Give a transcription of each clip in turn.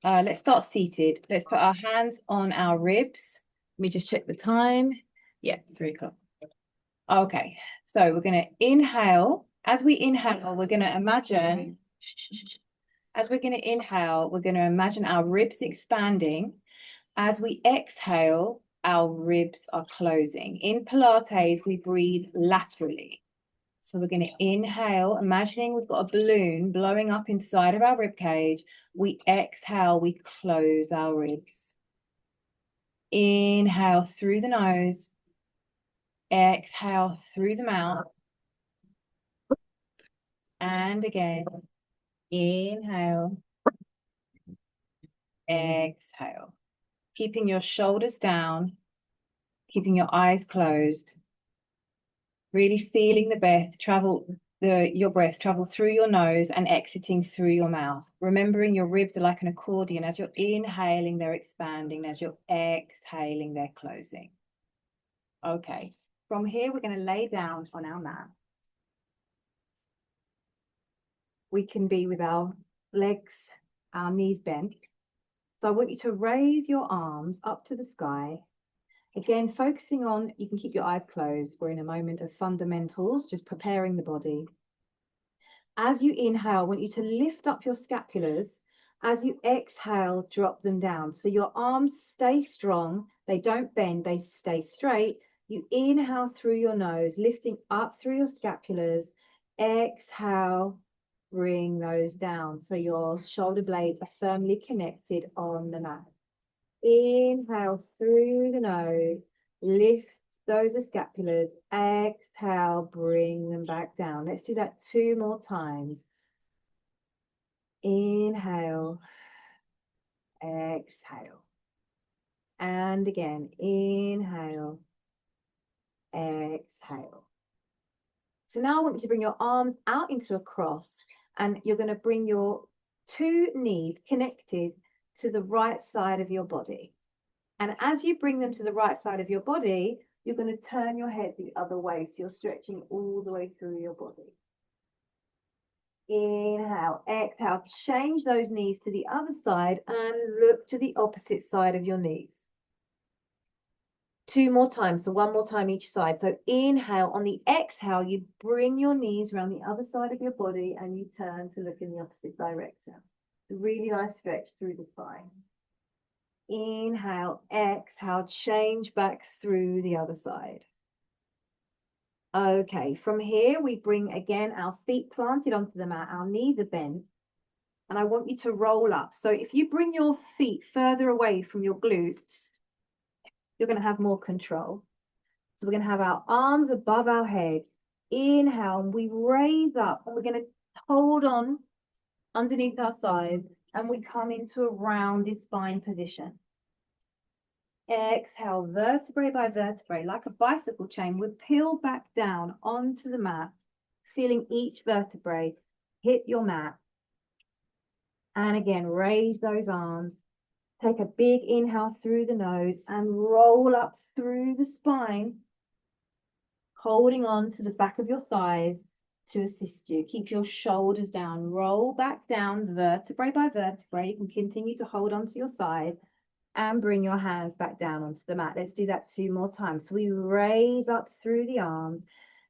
Let's start seated. Let's put our hands on our ribs. Let me just check the time. Yeah, 3 o'clock. Okay, so we're going to inhale. As we inhale, we're going to imagine, as we're going to inhale, we're going to imagine our ribs expanding. As we exhale, our ribs are closing. In Pilates, we breathe laterally. So we're going to inhale, imagining we've got a balloon blowing up inside of our rib cage. We exhale, we close our ribs. Inhale through the nose. Exhale through the mouth. And again, inhale, exhale. Keeping your shoulders down, keeping your eyes closed. Really feeling the breath travel your breath travel through your nose and exiting through your mouth. Remembering your ribs are like an accordion. As you're inhaling, they're expanding. As you're exhaling, they're closing. Okay. From here, we're going to lay down on our mat. We can be with our legs, our knees bent. So I want you to raise your arms up to the sky. Again, focusing on, you can keep your eyes closed. We're in a moment of fundamentals, just preparing the body. As you inhale, I want you to lift up your scapulars. As you exhale, drop them down. So your arms stay strong. They don't bend, they stay straight. You inhale through your nose, lifting up through your scapulars. Exhale, bring those down. So your shoulder blades are firmly connected on the mat. Inhale through the nose, lift those scapulars. Exhale, bring them back down. Let's do that 2 more times. Inhale, exhale. And again, inhale, exhale. So now I want you to bring your arms out into a cross, and you're going to bring your 2 knees connected to the right side of your body. And as you bring them to the right side of your body, you're going to turn your head the other way. So you're stretching all the way through your body. Inhale, exhale, change those knees to the other side and look to the opposite side of your knees. 2 more times, so 1 more time each side. So inhale, on the exhale, you bring your knees around the other side of your body and you turn to look in the opposite direction. A really nice stretch through the spine. Inhale, exhale, change back through the other side. Okay, from here we bring again our feet planted onto the mat, our knees are bent, and I want you to roll up. So if you bring your feet further away from your glutes, you're going to have more control. So we're going to have our arms above our head. Inhale, and we raise up, and we're going to hold on underneath our thighs, and we come into a rounded spine position. Exhale, vertebrae by vertebrae, like a bicycle chain, we peel back down onto the mat, feeling each vertebrae hit your mat. And again, raise those arms. Take a big inhale through the nose and roll up through the spine, holding on to the back of your thighs to assist you. Keep your shoulders down. Roll back down, vertebrae by vertebrae. You can continue to hold on to your thighs and bring your hands back down onto the mat. Let's do that 2 more times. So we raise up through the arms,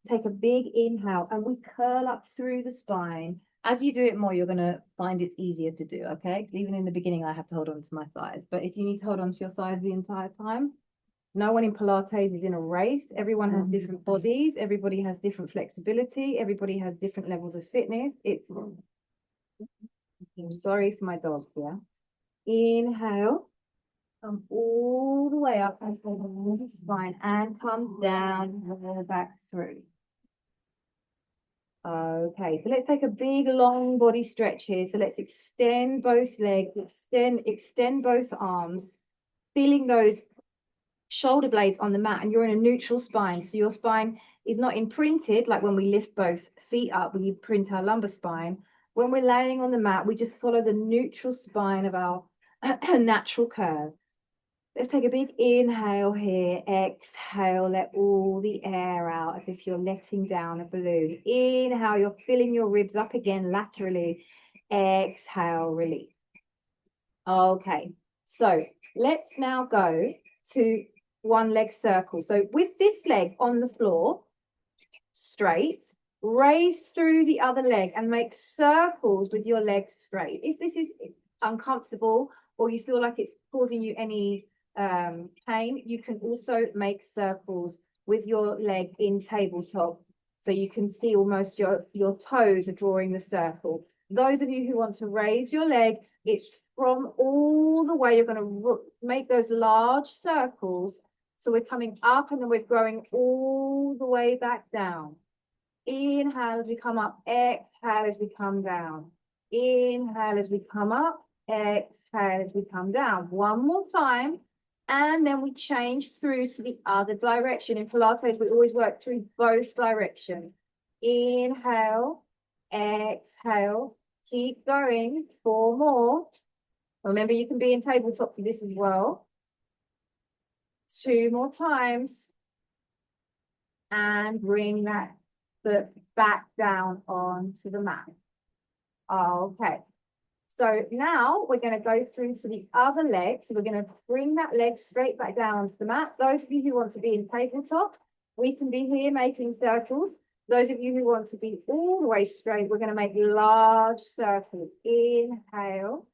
take a big inhale, and we curl up through the spine. As you do it more, you're going to find it's easier to do, okay? Because even in the beginning, I have to hold on to my thighs. But if you need to hold on to your thighs the entire time, no one in Pilates is in a race. Everyone has different bodies. Everybody has different flexibility. Everybody has different levels of fitness. I'm sorry for my dog here. Inhale. Come all the way up and the spine and come down and back through. Okay, so let's take a big long body stretch here. So let's extend both legs, extend both arms, feeling those shoulder blades on the mat, and you're in a neutral spine. So your spine is not imprinted like when we lift both feet up, we print our lumbar spine. When we're laying on the mat, we just follow the neutral spine of our natural curve. Let's take a big inhale here. Exhale, let all the air out as if you're letting down a balloon. Inhale, you're filling your ribs up again laterally. Exhale, release. Okay, so let's now go to one leg circle. So with this leg on the floor, straight, raise through the other leg and make circles with your leg straight. If this is uncomfortable or you feel like it's causing you any pain, you can also make circles with your leg in tabletop. So you can see almost your toes are drawing the circle. Those of you who want to raise your leg, it's from all the way. You're going to make those large circles. So we're coming up and then we're going all the way back down. Inhale as we come up, exhale as we come down. Inhale as we come up, exhale as we come down. One more time. And then we change through to the other direction. In Pilates, we always work through both directions. Inhale, exhale, keep going. 4 more. Remember, you can be in tabletop for this as well. 2 more times. And bring that foot back down onto the mat. Okay. So now we're going to go through to the other leg. So we're going to bring that leg straight back down onto the mat. Those of you who want to be in tabletop, we can be here making circles. Those of you who want to be all the way straight, we're going to make large circles. Inhale.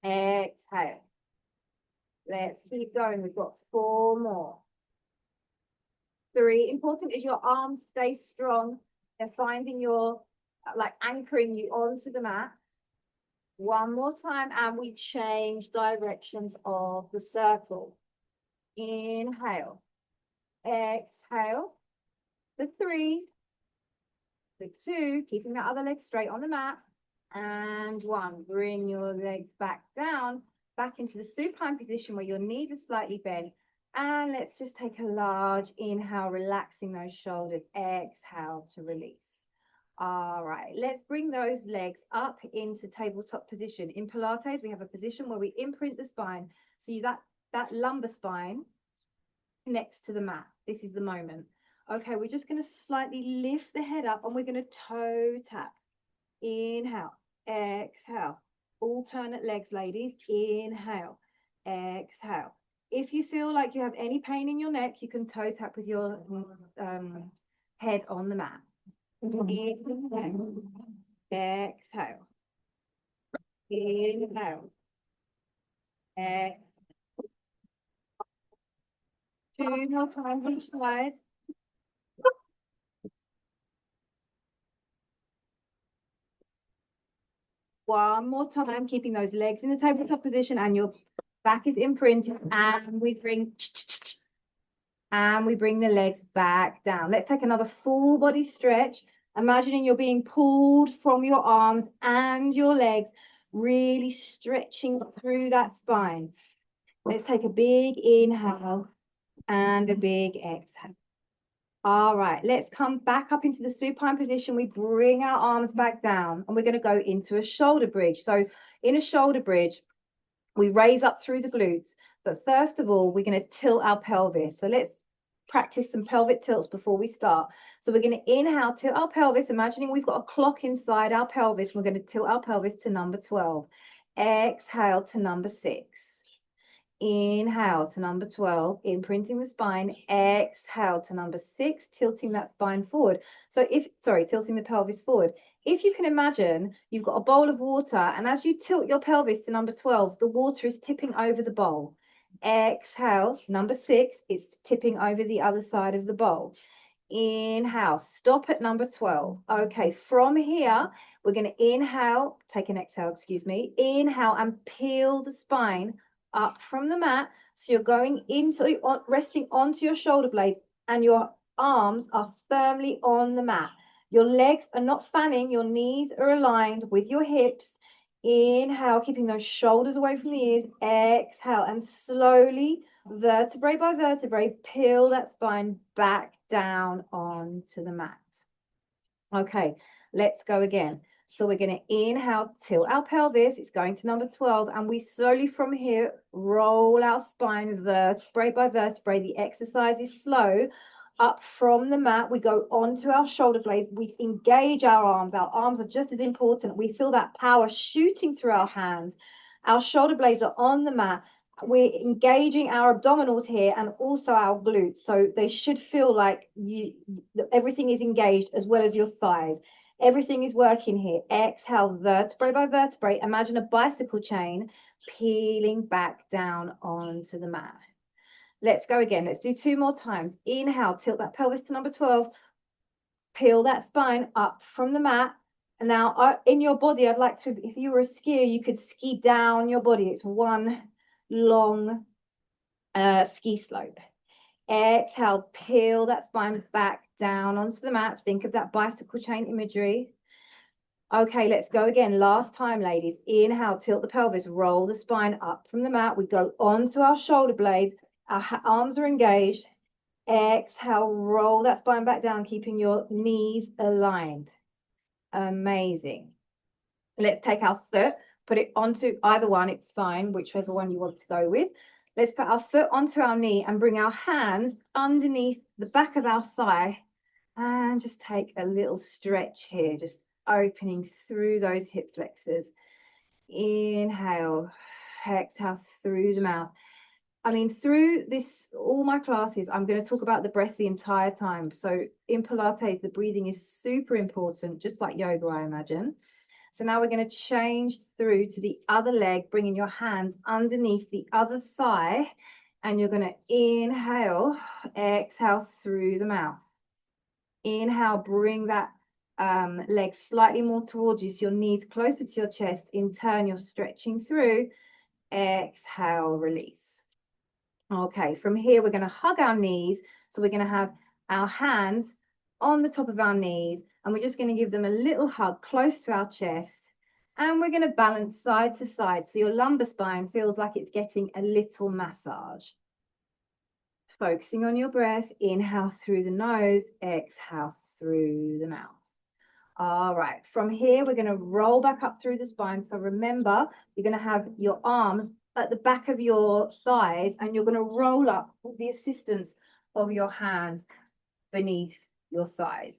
Exhale. Let's keep going. We've got 4 more. 3. Important is your arms stay strong. They're finding your, like anchoring you onto the mat. 1 more time, and we change directions of the circle. Inhale. Exhale. For 3. For 2. Keeping that other leg straight on the mat. And 1. Bring your legs back down, back into the supine position where your knees are slightly bent. And let's just take a large inhale, relaxing those shoulders. Exhale to release. All right, let's bring those legs up into tabletop position. In Pilates, we have a position where we imprint the spine. So that lumbar spine connects to the mat. This is the moment. Okay, we're just going to slightly lift the head up and we're going to toe tap. Inhale, exhale. Alternate legs, ladies. Inhale, exhale. If you feel like you have any pain in your neck, you can toe tap with your head on the mat. Inhale, exhale. Inhale, exhale. 2 more times each side. One more time, keeping those legs in the tabletop position and your back is imprinted, and we bring the legs back down. Let's take another full body stretch. Imagining you're being pulled from your arms and your legs, really stretching through that spine. Let's take a big inhale and a big exhale. All right, let's come back up into the supine position. We bring our arms back down and we're going to go into a shoulder bridge. So in a shoulder bridge, we raise up through the glutes, but first of all, we're going to tilt our pelvis. So let's practice some pelvic tilts before we start. So we're going to inhale, tilt our pelvis, imagining we've got a clock inside our pelvis. We're going to tilt our pelvis to number 12. Exhale to number 6. Inhale to number 12, imprinting the spine. Exhale to number 6, tilting that spine forward. So tilting the pelvis forward. If you can imagine, you've got a bowl of water, and as you tilt your pelvis to number 12, the water is tipping over the bowl. Exhale, number 6, it's tipping over the other side of the bowl. Inhale, stop at number 12. Okay, from here, we're going to inhale, take an exhale, excuse me. Inhale and peel the spine up from the mat. So you're going into, resting onto your shoulder blades and your arms are firmly on the mat. Your legs are not fanning, your knees are aligned with your hips. Inhale, keeping those shoulders away from the ears. Exhale, and slowly, vertebrae by vertebrae, peel that spine back down onto the mat. Okay, let's go again. So we're going to inhale, tilt our pelvis. It's going to number 12. And we slowly from here roll our spine vertebrae by vertebrae. The exercise is slow. Up from the mat, we go onto our shoulder blades. We engage our arms. Our arms are just as important. We feel that power shooting through our hands. Our shoulder blades are on the mat. We're engaging our abdominals here and also our glutes. So they should feel like everything is engaged as well as your thighs. Everything is working here. Exhale, vertebrae by vertebrae. Imagine a bicycle chain peeling back down onto the mat. Let's go again. Let's do 2 more times. Inhale, tilt that pelvis to number 12. Peel that spine up from the mat. And now in your body, I'd like to, if you were a skier, you could ski down your body. It's one long ski slope. Exhale, peel that spine back down onto the mat. Think of that bicycle chain imagery. Okay, let's go again. Last time, ladies. Inhale, tilt the pelvis, roll the spine up from the mat. We go onto our shoulder blades. Our arms are engaged. Exhale, roll that spine back down, keeping your knees aligned. Amazing. Let's take our foot, put it onto either one. It's fine, whichever one you want to go with. Let's put our foot onto our knee and bring our hands underneath the back of our thigh and just take a little stretch here, just opening through those hip flexors. Inhale, exhale through the mouth. I mean, through this, all my classes, I'm going to talk about the breath the entire time. So in Pilates, the breathing is super important, just like yoga, I imagine. So now we're going to change through to the other leg, bringing your hands underneath the other thigh. And you're going to inhale, exhale through the mouth. Inhale, bring that leg slightly more towards you, so your knees closer to your chest. In turn, you're stretching through. Exhale, release. Okay, from here, we're going to hug our knees. So we're going to have our hands on the top of our knees, and we're just going to give them a little hug close to our chest. And we're going to balance side to side. So your lumbar spine feels like it's getting a little massage. Focusing on your breath. Inhale through the nose, exhale through the mouth. All right, from here, we're going to roll back up through the spine. So remember, you're going to have your arms at the back of your thighs, and you're going to roll up with the assistance of your hands beneath your thighs.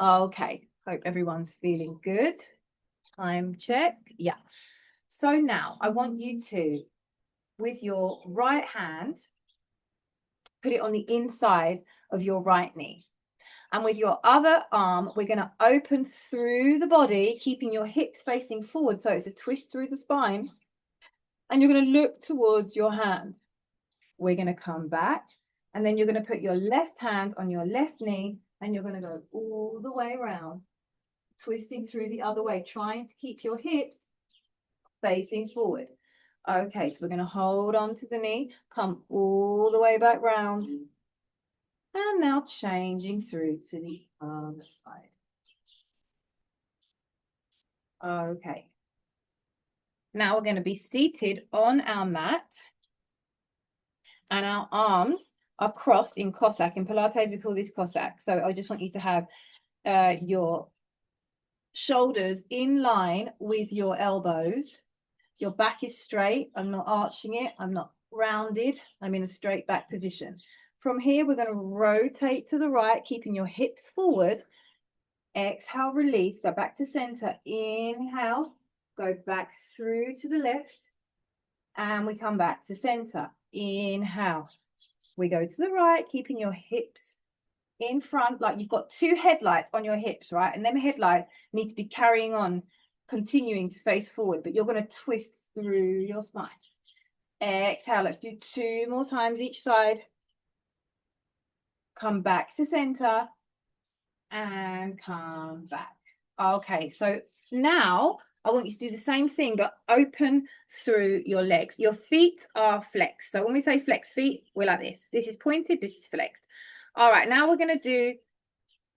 Okay, hope everyone's feeling good. Time check. Yeah. So now I want you to, with your right hand, put it on the inside of your right knee. And with your other arm, we're going to open through the body, keeping your hips facing forward. So it's a twist through the spine. And you're going to look towards your hand. We're going to come back. And then you're going to put your left hand on your left knee. And you're going to go all the way around, twisting through the other way, trying to keep your hips facing forward. Okay, so we're going to hold on to the knee, come all the way back round. And now changing through to the other side. Okay. Now we're going to be seated on our mat. And our arms are crossed in Cossack. In Pilates, we call this Cossack. So I just want you to have your shoulders in line with your elbows. Your back is straight. I'm not arching it. I'm not rounded. I'm in a straight back position. From here, we're going to rotate to the right, keeping your hips forward. Exhale, release, go back to center. Inhale, go back through to the left. And we come back to center. Inhale. We go to the right, keeping your hips in front, like you've got 2 headlights on your hips, right? And them headlights need to be carrying on, continuing to face forward, but you're going to twist through your spine. Exhale. Let's do 2 more times each side. Come back to center and come back. Okay, so now I want you to do the same thing, but open through your legs. Your feet are flexed. So when we say flex feet, we're like this. This is pointed, this is flexed. All right, now we're going to do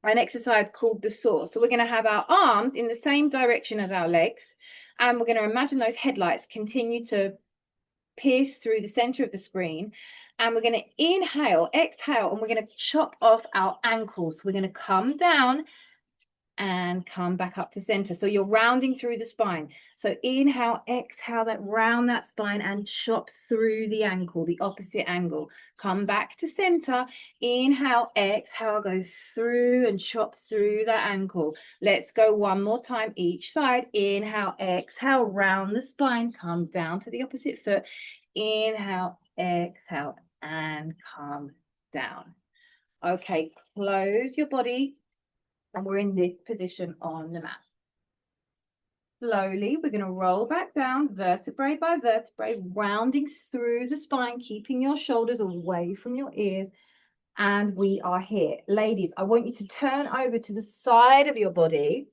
an exercise called the saw. So we're going to have our arms in the same direction as our legs, and we're going to imagine those headlights continue to pierce through the center of the screen. And we're going to inhale, exhale, and we're going to chop off our ankles. So we're going to come down and come back up to center. So you're rounding through the spine. So inhale, exhale, that round that spine and chop through the ankle, the opposite angle. Come back to center. Inhale, exhale, go through and chop through that ankle. Let's go one more time each side. Inhale, exhale, round the spine, come down to the opposite foot. Inhale, exhale, and come down. Okay, close your body. And we're in this position on the mat. Slowly, we're going to roll back down, vertebrae by vertebrae, rounding through the spine, keeping your shoulders away from your ears. And we are here. Ladies, I want you to turn over to the side of your body.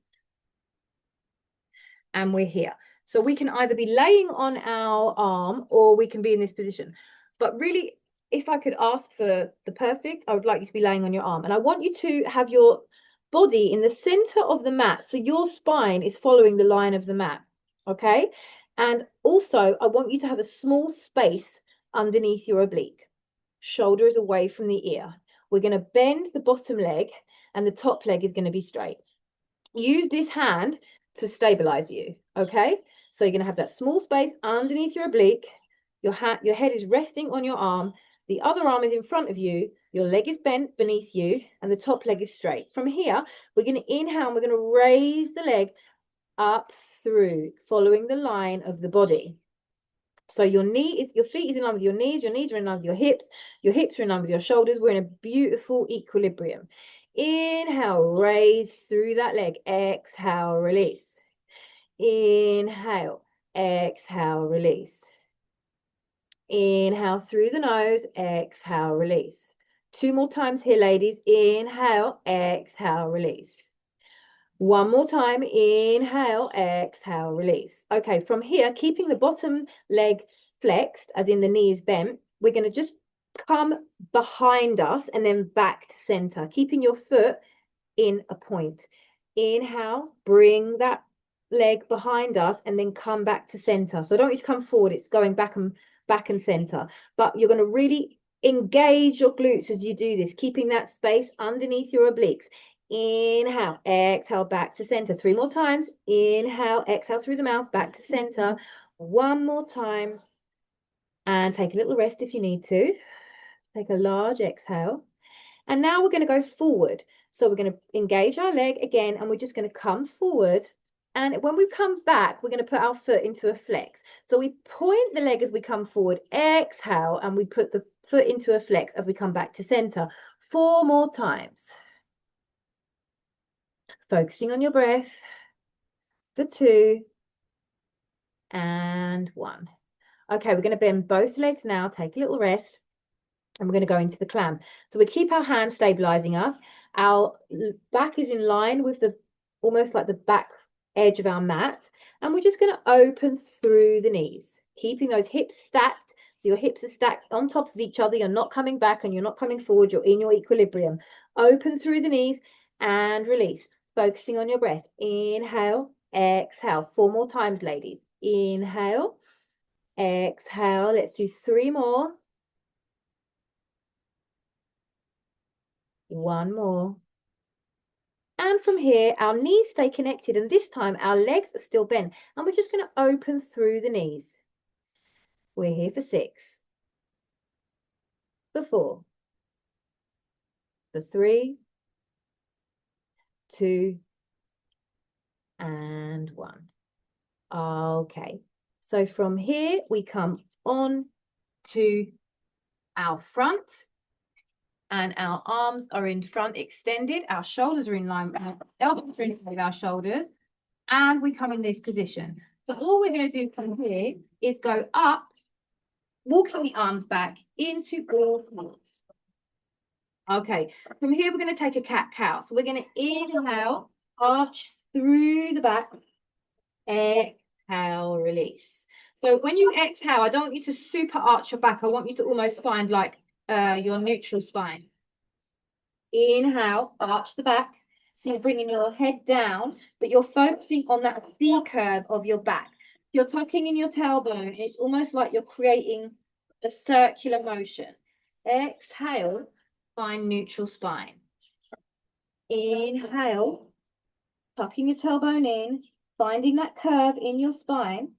And we're here. So we can either be laying on our arm or we can be in this position. But really, if I could ask for the perfect, I would like you to be laying on your arm. And I want you to have your body in the center of the mat, so your spine is following the line of the mat. Okay, and also I want you to have a small space underneath your oblique. Shoulder is away from the ear. We're going to bend the bottom leg and the top leg is going to be straight. Use this hand to stabilize you. Okay, so you're going to have that small space underneath your oblique. Your head is resting on your arm. The other arm is in front of you. Your leg is bent beneath you and the top leg is straight. From here, we're going to inhale and we're going to raise the leg up through, following the line of the body. So your feet is in line with your knees are in line with your hips are in line with your shoulders. We're in a beautiful equilibrium. Inhale, raise through that leg. Exhale, release. Inhale, exhale, release. Inhale through the nose, exhale, release. 2 more times here, ladies. Inhale, exhale, release. 1 more time. Inhale, exhale, release. Okay, from here, keeping the bottom leg flexed, as in the knees bent, we're going to just come behind us and then back to center, keeping your foot in a point. Inhale, bring that leg behind us and then come back to center. So I don't want you to come forward, it's going back and center. But you're going to really engage your glutes as you do this, keeping that space underneath your obliques. Inhale, exhale, back to center. 3 more times. Inhale, exhale through the mouth, back to center. 1 more time. And take a little rest if you need to. Take a large exhale. And now we're going to go forward. So we're going to engage our leg again, and we're just going to come forward. And when we come back, we're going to put our foot into a flex. So we point the leg as we come forward, exhale, and we put the foot into a flex as we come back to center. 4 more times. Focusing on your breath for 2 and 1. Okay, we're going to bend both legs now, take a little rest, and we're going to go into the clam. So we keep our hands stabilizing us. Our back is in line with almost like the back edge of our mat, and we're just going to open through the knees, keeping those hips stacked. So your hips are stacked on top of each other. You're not coming back and you're not coming forward. You're in your equilibrium. Open through the knees and release. Focusing on your breath. Inhale, exhale. 4 more times, ladies. Inhale, exhale. Let's do 3 more. 1 more. And from here, our knees stay connected. And this time, our legs are still bent. And we're just going to open through the knees. We're here for 6. For 4. For 3. 2. And 1. Okay. So from here, we come on to our front. And our arms are in front extended. Our shoulders are in line, our elbows are in line with our shoulders. And we come in this position. So all we're going to do from here is go up, walking the arms back into all fours. Okay, from here we're going to take a cat-cow. So we're going to inhale, arch through the back, exhale, release. So when you exhale, I don't want you to super arch your back. I want you to almost find like your neutral spine. Inhale, arch the back. So you're bringing your head down, but you're focusing on that C curve of your back. You're tucking in your tailbone, and it's almost like you're creating a circular motion. Exhale, find neutral spine. Inhale, tucking your tailbone in, finding that curve in your spine.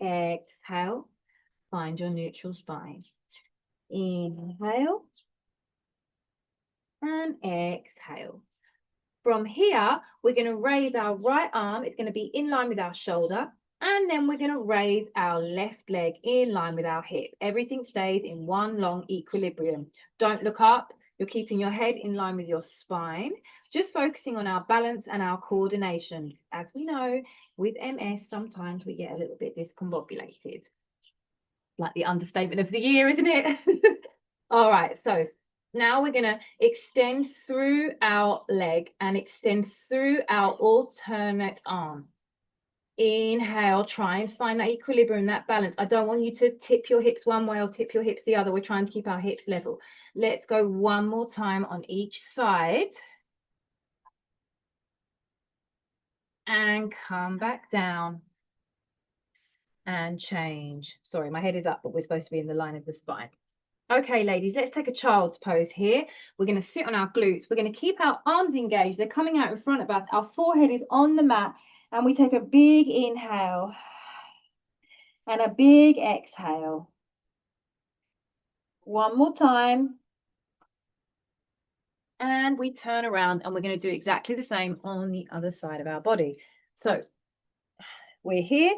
Exhale, find your neutral spine. Inhale and exhale. From here, we're going to raise our right arm. It's going to be in line with our shoulder. And then we're going to raise our left leg in line with our hip. Everything stays in one long equilibrium. Don't look up. You're keeping your head in line with your spine. Just focusing on our balance and our coordination. As we know, with MS, sometimes we get a little bit discombobulated. Like the understatement of the year, isn't it? All right, so now we're going to extend through our leg and extend through our alternate arm. Inhale, try and find that equilibrium, that balance. I don't want you to tip your hips one way or tip your hips the other. We're trying to keep our hips level. Let's go one more time on each side. And come back down. And change. Sorry, my head is up, but we're supposed to be in the line of the spine. Okay, ladies, let's take a child's pose here. We're going to sit on our glutes. We're going to keep our arms engaged. They're coming out in front of us. Our forehead is on the mat. And we take a big inhale and a big exhale. One more time. And we turn around and we're going to do exactly the same on the other side of our body. So we're here.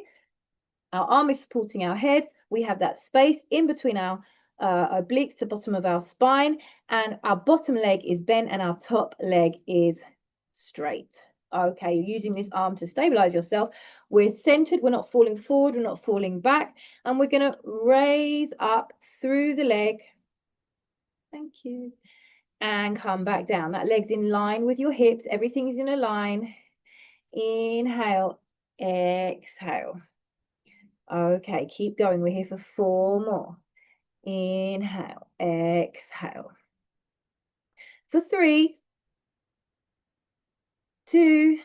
Our arm is supporting our head. We have that space in between our obliques to bottom of our spine, and our bottom leg is bent and our top leg is straight. Okay, you're using this arm to stabilize yourself. We're centered, we're not falling forward, we're not falling back, and we're going to raise up through the leg. Thank you. And come back down. That leg's in line with your hips. Everything is in a line. Inhale, exhale. Okay, keep going. We're here for 4 more. Inhale, exhale. For 3, 2,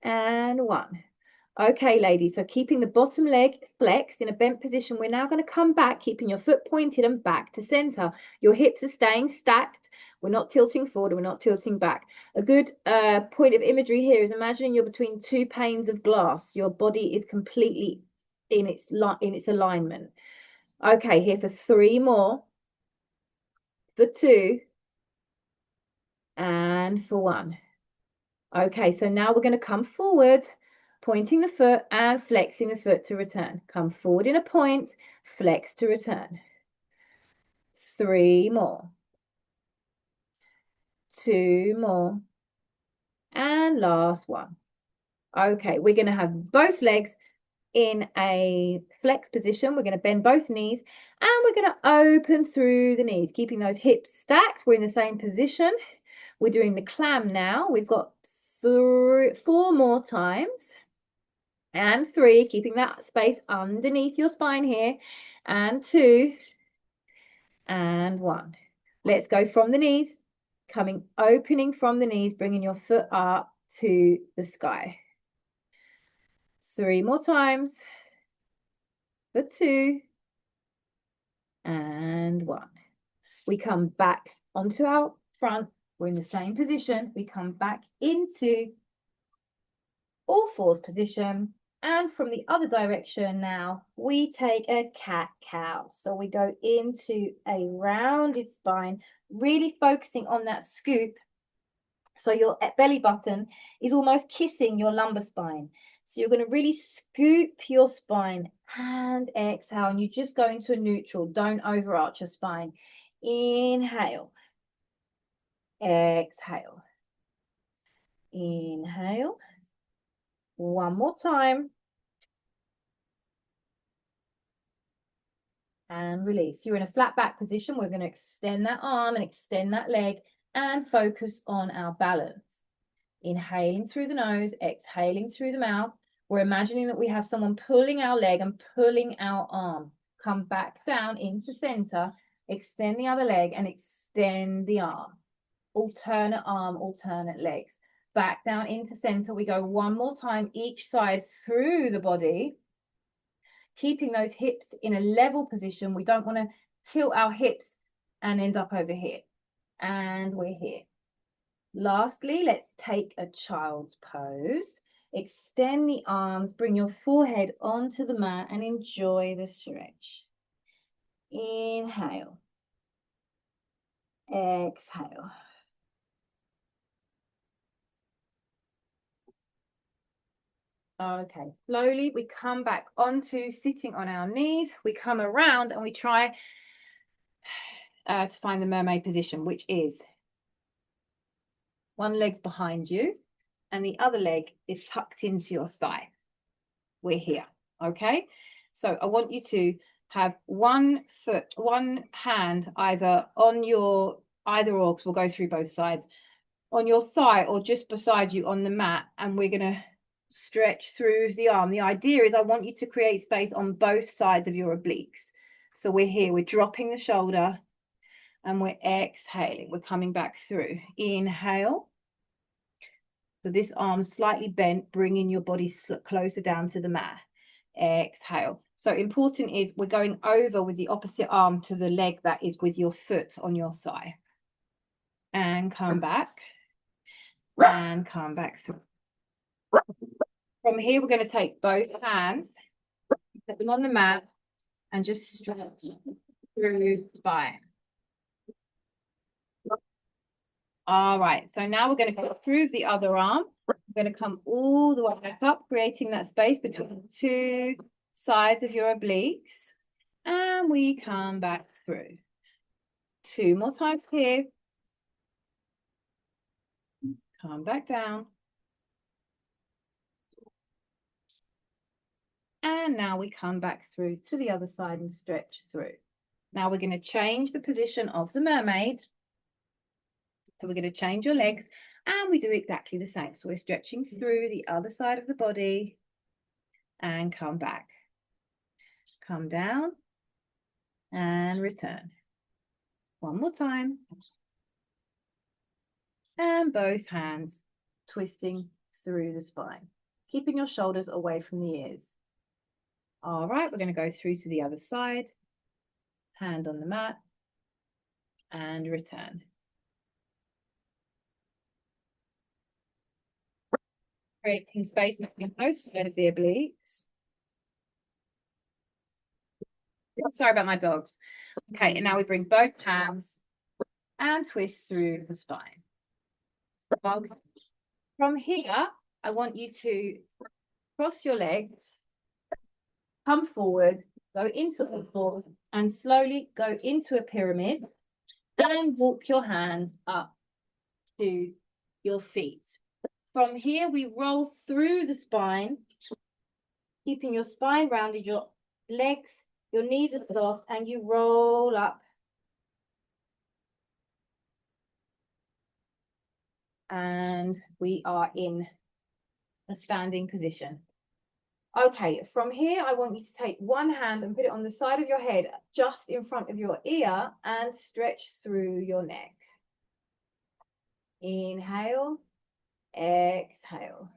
and 1. Okay, ladies, so keeping the bottom leg flexed in a bent position, we're now going to come back, keeping your foot pointed and back to center. Your hips are staying stacked. We're not tilting forward, we're not tilting back. A good point of imagery here is imagining you're between 2 panes of glass. Your body is completely in its alignment. Okay, here for 3 more. For 2. And for 1. Okay, so now we're going to come forward, pointing the foot and flexing the foot to return. Come forward in a point, flex to return. 3 more. 2 more. And last one. Okay, we're going to have both legs in a flex position. We're going to bend both knees and we're going to open through the knees, keeping those hips stacked. We're in the same position. We're doing the clam now. We've got 4 more times. And 3, keeping that space underneath your spine here. And 2. And 1. Let's go from the knees. Opening from the knees, bringing your foot up to the sky. 3 more times. For 2. And 1. We come back onto our front. We're in the same position. We come back into all fours position. And from the other direction now, we take a cat-cow. So we go into a rounded spine, really focusing on that scoop. So your belly button is almost kissing your lumbar spine. So you're going to really scoop your spine and exhale. And you just go into a neutral. Don't overarch your spine. Inhale. Exhale. Inhale. One more time. And release. You're in a flat back position. We're going to extend that arm and extend that leg and focus on our balance. Inhaling through the nose, exhaling through the mouth. We're imagining that we have someone pulling our leg and pulling our arm. Come back down into center, extend the other leg and extend the arm. Alternate arm, alternate legs. Back down into center. We go one more time each side through the body. Keeping those hips in a level position. We don't want to tilt our hips and end up over here. And we're here. Lastly, let's take a child's pose. Extend the arms, bring your forehead onto the mat and enjoy the stretch. Inhale. Exhale. Okay, slowly we come back onto sitting on our knees. We come around and we try to find the mermaid position, which is one leg's behind you and the other leg is tucked into your thigh. We're here, okay? So I want you to have one foot, one hand either on your, either or, because we'll go through both sides, on your thigh or just beside you on the mat, and we're going to stretch through the arm. The idea is I want you to create space on both sides of your obliques. So we're here, we're dropping the shoulder and we're exhaling. We're coming back through. Inhale. So this arm slightly bent, bringing your body closer down to the mat. Exhale. So important is we're going over with the opposite arm to the leg that is with your foot on your thigh. And come back. And come back through. From here, we're going to take both hands, put them on the mat, and just stretch through the spine. All right, so now we're going to go through the other arm. We're going to come all the way back up, creating that space between the two sides of your obliques. And we come back through. Two more times here. Come back down. And now we come back through to the other side and stretch through. Now we're going to change the position of the mermaid. So we're going to change your legs and we do exactly the same. So we're stretching through the other side of the body and come back. Come down and return. One more time. And both hands twisting through the spine, keeping your shoulders away from the ears. All right, we're going to go through to the other side. Hand on the mat and return. Creating space between both sides of the obliques. Sorry about my dogs. Okay, and now we bring both hands and twist through the spine. Okay. From here, I want you to cross your legs, come forward, go into the floor, and slowly go into a pyramid and walk your hands up to your feet. From here, we roll through the spine, keeping your spine rounded, your legs, your knees are soft, and you roll up. And we are in a standing position. Okay, from here, I want you to take one hand and put it on the side of your head, just in front of your ear, and stretch through your neck. Inhale, exhale.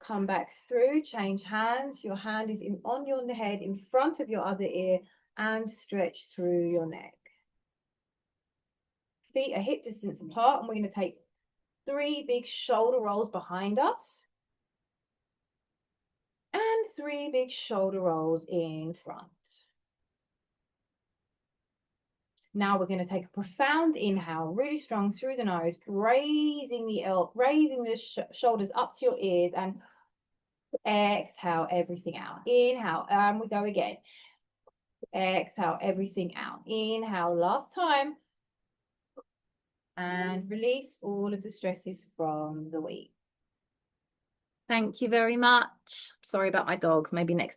Come back through, change hands. Your hand is on your head in front of your other ear and stretch through your neck. Feet are hip distance apart, and we're going to take 3 big shoulder rolls behind us. And 3 big shoulder rolls in front. Now we're going to take a profound inhale, really strong through the nose, raising the shoulders up to your ears, and exhale everything out. Inhale, and we go again. Exhale everything out. Inhale, last time. And release all of the stresses from the week. Thank you very much. Sorry about my dogs. Maybe next